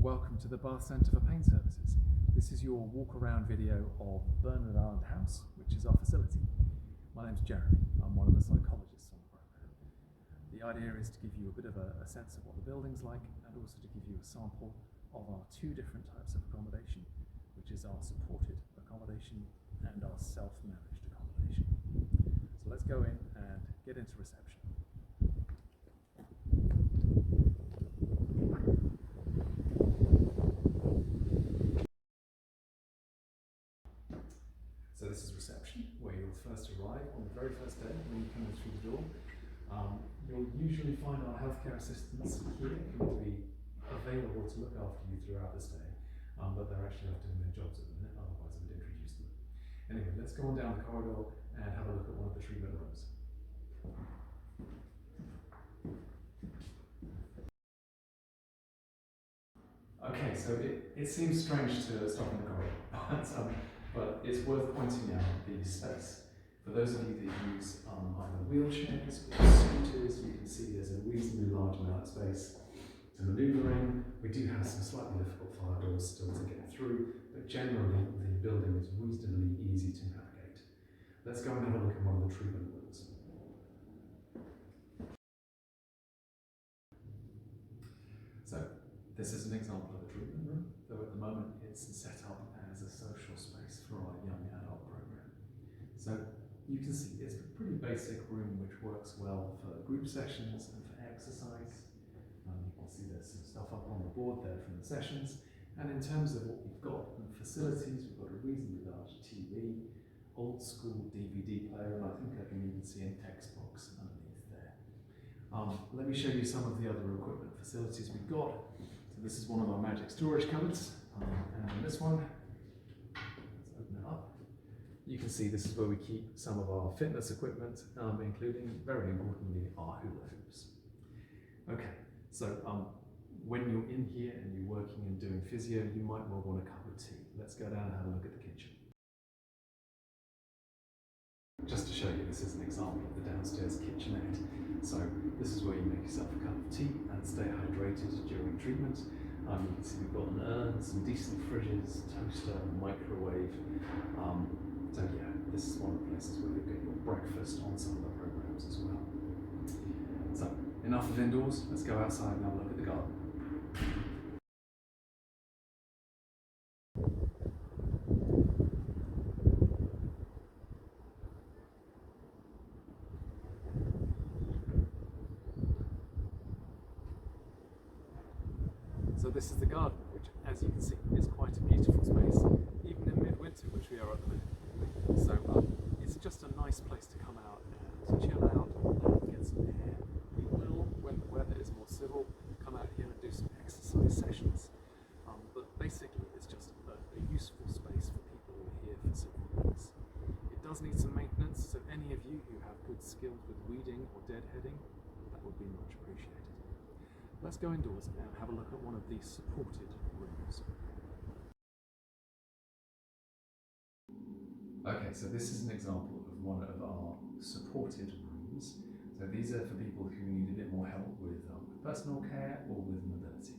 Welcome to the Bath Centre for Pain Services. This is your walk around video of Bernard Island House, which is our facility. My name's Jeremy, I'm one of the psychologists on the programme. The idea is to give you a bit of a sense of what the building's like and also to give you a sample of our two different types of accommodation, which is our supported accommodation and our self-managed accommodation. So let's go in and get into reception. So this is reception, where you'll first arrive on the very first day when you come in through the door. You'll usually find our healthcare assistants here who will be available to look after you throughout this day, but they're actually off doing their jobs at the minute, otherwise I would introduce them. Anyway, let's go on down the corridor and have a look at one of the treatment rooms. Okay, so it seems strange to stop in the corridor, but it's worth pointing out the space. For those of you that use either wheelchairs or scooters, you can see there's a reasonably large amount of space to manoeuvre in. We do have some slightly difficult fire doors still to get through, but generally the building is reasonably easy to navigate. Let's go and have a look at one of the treatment rooms. So, this is an example of a treatment room, though at the moment it's set up as a social space for our young adult program. So you can see it's a pretty basic room which works well for group sessions and for exercise. You can see there's some stuff up on the board there from the sessions. And in terms of what we've got in facilities, we've got a reasonably large TV, old school DVD player, and I think I can even see an Xbox underneath there. Let me show you some of the other equipment facilities we've got. So this is one of our magic storage cupboards, and this one, let's open it up. You can see this is where we keep some of our fitness equipment, including, very importantly, our hula hoops. Okay, so when you're in here and you're working and doing physio, you might well want a cup of tea. Let's go down and have a look at the kitchen. Just to show you, this is an example of the downstairs kitchenette. So this is where you make yourself a cup of tea and stay hydrated during treatment. You can see we've got an urn, some decent fridges, toaster, microwave. So yeah, this is one of the places where you get your breakfast on some of the programs as well. So enough of indoors, let's go outside and have a look at the garden. So this is the garden, which, as you can see, is quite a beautiful space, even in midwinter, which we are at the minute. So it's just a nice place to come out and chill out and get some air. We will, when the weather is more civil, come out here and do some exercise sessions. But basically, it's just a useful space for people who are here for several weeks. It does need some maintenance, so any of you who have good skills with weeding or deadheading, that would be much appreciated. Let's go indoors and have a look at one of these supported rooms. Okay, so this is an example of one of our supported rooms. So these are for people who need a bit more help with personal care or with mobility.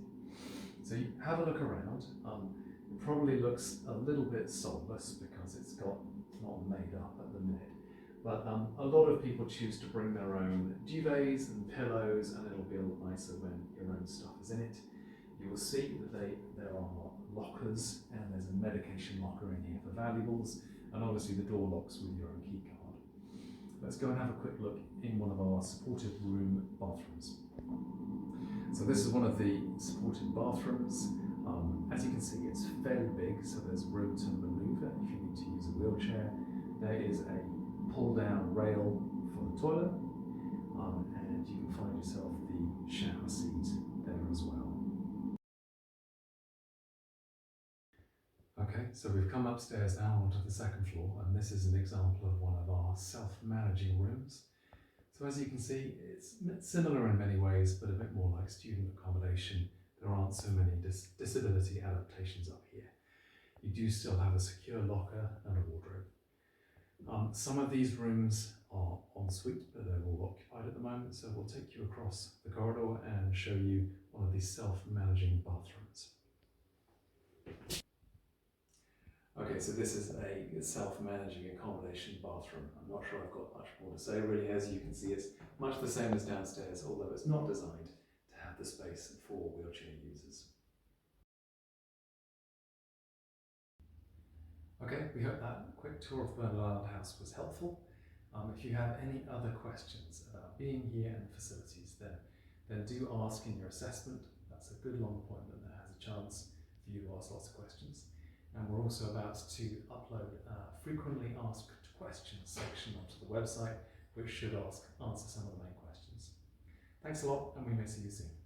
So you have a look around. It probably looks a little bit soulless because it's not made up at the minute. But a lot of people choose to bring their own duvets and pillows, and it'll be a lot nicer when your own stuff is in it. You will see that there are lockers, and there's a medication locker in here for valuables, and obviously the door locks with your own key card. Let's go and have a quick look in one of our supported room bathrooms. So this is one of the supported bathrooms. As you can see, it's fairly big, so there's room to manoeuvre if you need to use a wheelchair. There is a pull-down rail for the toilet, and you can find yourself the shower seat there as well. Okay, so we've come upstairs now onto the second floor, and this is an example of one of our self-managing rooms. So as you can see, it's similar in many ways, but a bit more like student accommodation. There aren't so many disability adaptations up here. You do still have a secure locker and a wardrobe. Some of these rooms are en suite, but they're all occupied at the moment, so we'll take you across the corridor and show you one of these self-managing bathrooms. Okay, so this is a self-managing accommodation bathroom. I'm not sure I've got much more to say really. As you can see, it's much the same as downstairs, although it's not designed to have the space for wheelchair users. Okay, we hope that quick tour of Bernal Island House was helpful. If you have any other questions about being here and the facilities, then do ask in your assessment. That's a good long appointment that has a chance for you to ask lots of questions. And we're also about to upload a frequently asked questions section onto the website, which should answer some of the main questions. Thanks a lot, and we may see you soon.